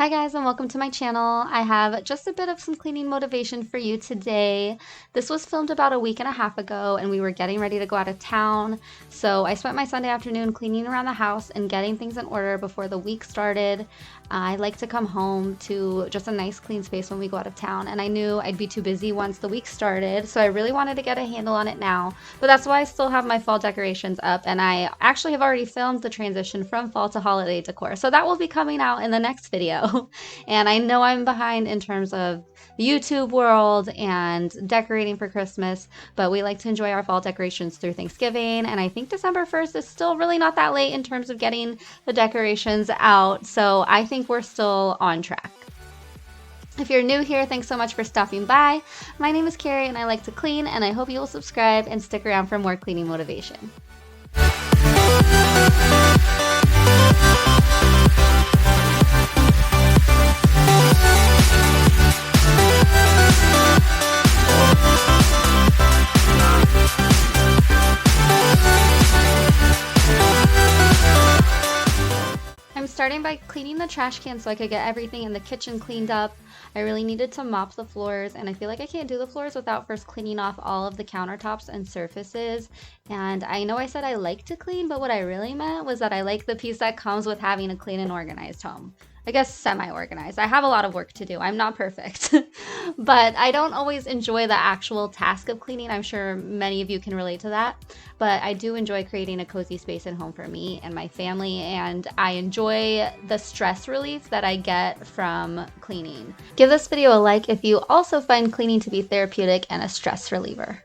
Hi guys and welcome to my channel. I have just a bit of some cleaning motivation for you today. This was filmed about a week and a half ago and we were getting ready to go out of town. So I spent my Sunday afternoon cleaning around the house and getting things in order before the week started. I like to come home to just a nice clean space when we go out of town, and I knew I'd be too busy once the week started, so I really wanted to get a handle on it now. But that's why I still have my fall decorations up, and I actually have already filmed the transition from fall to holiday decor, so that will be coming out in the next video. And I know I'm behind in terms of the YouTube world and decorating for Christmas, but we like to enjoy our fall decorations through Thanksgiving, and I think December 1st is still really not that late in terms of getting the decorations out, so I think we're still on track. If you're new here, thanks so much for stopping by. My name is Carrie and I like to clean, and I hope you will subscribe and stick around for more cleaning motivation. I'm starting by cleaning the trash can so I could get everything in the kitchen cleaned up. I really needed to mop the floors, and I feel like I can't do the floors without first cleaning off all of the countertops and surfaces. And I know I said I like to clean, but what I really meant was that I like the peace that comes with having a clean and organized home. I guess semi-organized. I have a lot of work to do. I'm not perfect. But I don't always enjoy the actual task of cleaning. I'm sure many of you can relate to that. But I do enjoy creating a cozy space at home for me and my family, and I enjoy the stress relief that I get from cleaning. Give this video a like if you also find cleaning to be therapeutic and a stress reliever.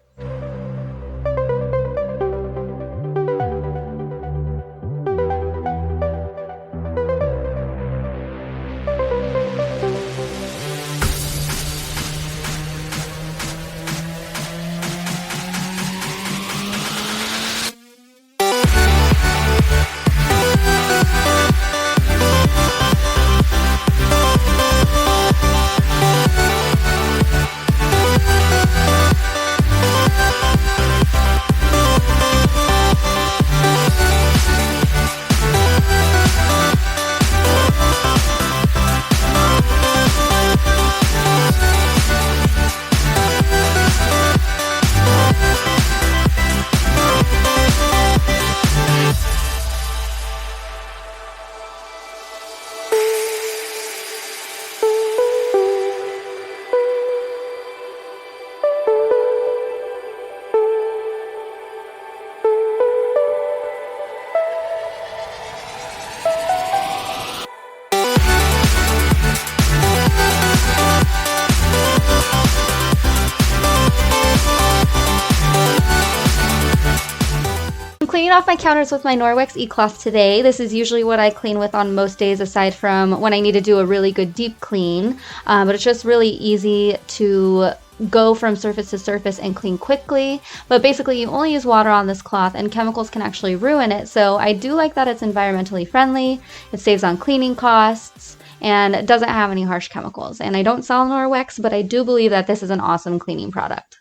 Cleaning off my counters with my Norwex E-Cloth today. This is usually what I clean with on most days aside from when I need to do a really good deep clean, but it's just really easy to go from surface to surface and clean quickly. But basically you only use water on this cloth and chemicals can actually ruin it, so I do like that it's environmentally friendly, it saves on cleaning costs, and it doesn't have any harsh chemicals. And I don't sell Norwex, but I do believe that this is an awesome cleaning product.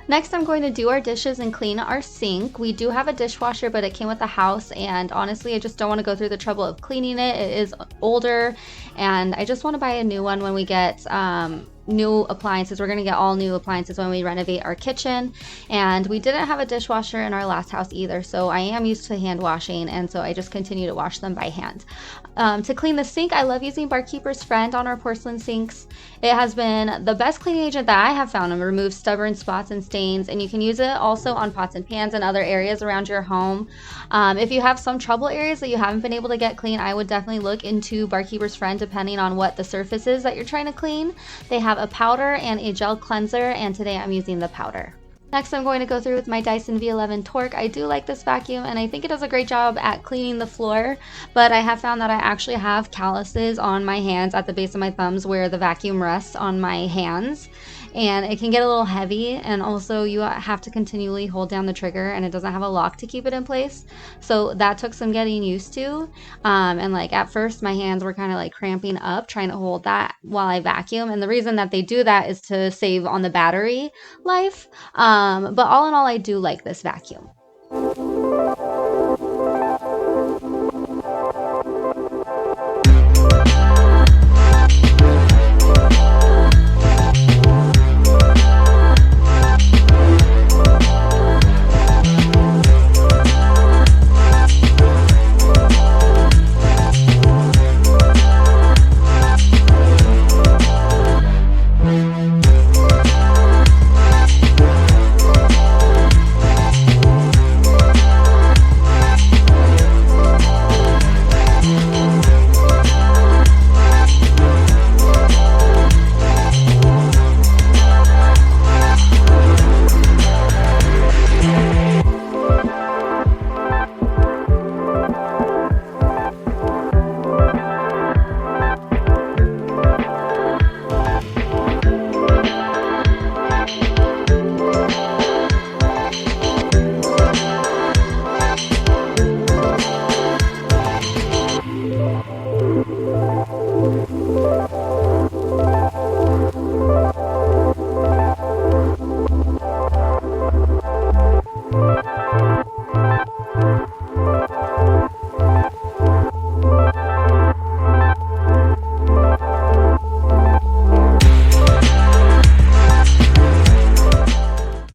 Next, I'm going to do our dishes and clean our sink. We do have a dishwasher, but it came with the house, and honestly, I just don't want to go through the trouble of cleaning it. It is older, and I just want to buy a new one when we get new appliances. We're going to get all new appliances when we renovate our kitchen, and we didn't have a dishwasher in our last house either, so I am used to hand washing, and so I just continue to wash them by hand. To clean the sink, I love using Barkeeper's Friend on our porcelain sinks. It has been the best cleaning agent that I have found. It removes stubborn spots and stains, and you can use it also on pots and pans and other areas around your home. If you have some trouble areas that you haven't been able to get clean, I would definitely look into Barkeeper's Friend depending on what the surface is that you're trying to clean. They have a powder and a gel cleanser, and today I'm using the powder. Next, I'm going to go through with my Dyson V11 Torque. I do like this vacuum and I think it does a great job at cleaning the floor, but I have found that I actually have calluses on my hands at the base of my thumbs where the vacuum rests on my hands, and it can get a little heavy, and also you have to continually hold down the trigger and it doesn't have a lock to keep it in place. So that took some getting used to. And like at first my hands were kind of like cramping up trying to hold that while I vacuum. And the reason that they do that is to save on the battery life. But all in all, I do like this vacuum.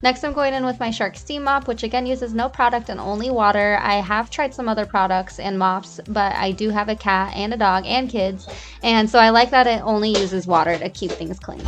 Next, I'm going in with my Shark Steam Mop, which again uses no product and only water. I have tried some other products and mops, but I do have a cat and a dog and kids, and so I like that it only uses water to keep things clean.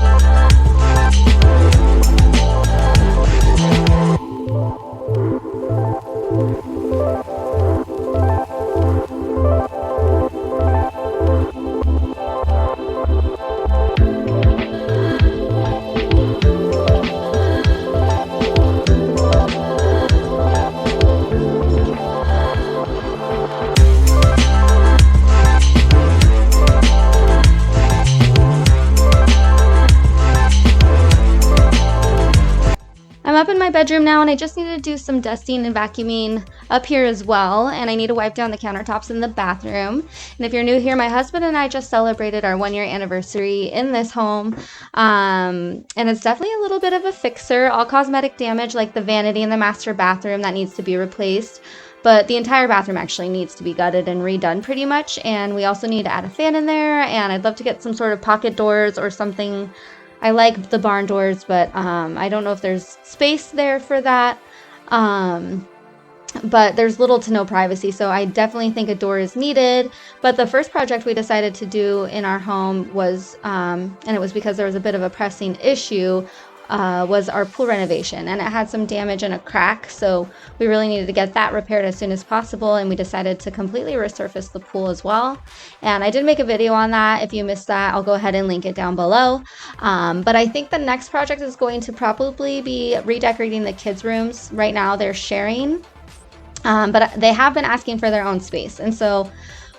Up in my bedroom now, and I just need to do some dusting and vacuuming up here as well, and I need to wipe down the countertops in the bathroom. And if you're new here, my husband and I just celebrated our 1-year anniversary in this home, and it's definitely a little bit of a fixer. All cosmetic damage like the vanity in the master bathroom that needs to be replaced, but the entire bathroom actually needs to be gutted and redone pretty much, and we also need to add a fan in there, and I'd love to get some sort of pocket doors or something. I like the barn doors, but I don't know if there's space there for that. But there's little to no privacy, so I definitely think a door is needed. But the first project we decided to do in our home was, and it was because there was a bit of a pressing issue, was our pool renovation, and it had some damage and a crack, so we really needed to get that repaired as soon as possible, and we decided to completely resurface the pool as well. And I did make a video on that. If you missed that, I'll go ahead and link it down below. But I think the next project is going to probably be redecorating the kids' rooms. Right now they're sharing, but they have been asking for their own space, and so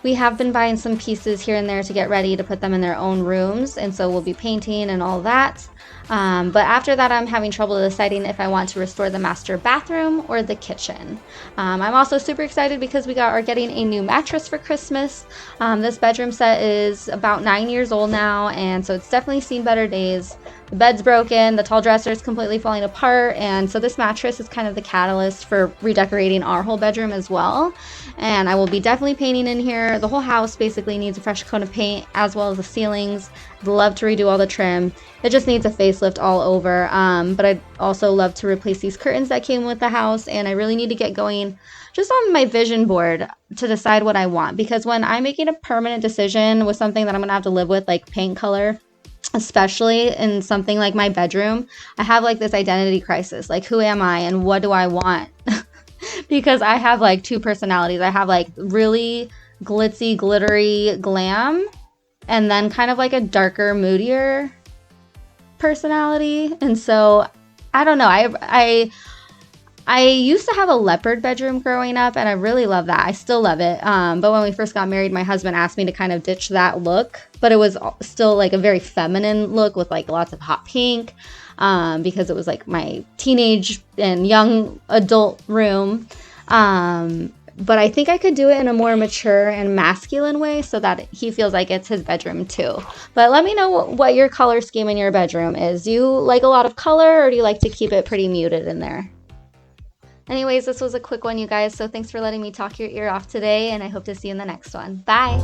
we have been buying some pieces here and there to get ready to put them in their own rooms, and so we'll be painting and all that. But after that, I'm having trouble deciding if I want to restore the master bathroom or the kitchen. I'm also super excited because we are getting a new mattress for Christmas. This bedroom set is about 9 years old now, and so it's definitely seen better days. The bed's broken, the tall dresser is completely falling apart, and so this mattress is kind of the catalyst for redecorating our whole bedroom as well. And I will be definitely painting in here. The whole house basically needs a fresh coat of paint, as well as the ceilings. I'd love to redo all the trim. It just needs a facelift all over. But I'd also love to replace these curtains that came with the house, and I really need to get going just on my vision board to decide what I want. Because when I'm making a permanent decision with something that I'm gonna have to live with, like paint color, especially in something like my bedroom, I have like this identity crisis. Like, who am I and what do I want? Because I have like two personalities. I have like really glitzy, glittery glam, and then kind of like a darker, moodier personality. And so I don't know. I used to have a leopard bedroom growing up, and I really love that. I still love it. But when we first got married, my husband asked me to kind of ditch that look, but it was still like a very feminine look with like lots of hot pink, because it was like my teenage and young adult room. But I think I could do it in a more mature and masculine way so that he feels like it's his bedroom too. But let me know what your color scheme in your bedroom is. Do you like a lot of color, or do you like to keep it pretty muted in there? Anyways, this was a quick one, you guys. So thanks for letting me talk your ear off today, and I hope to see you in the next one. Bye.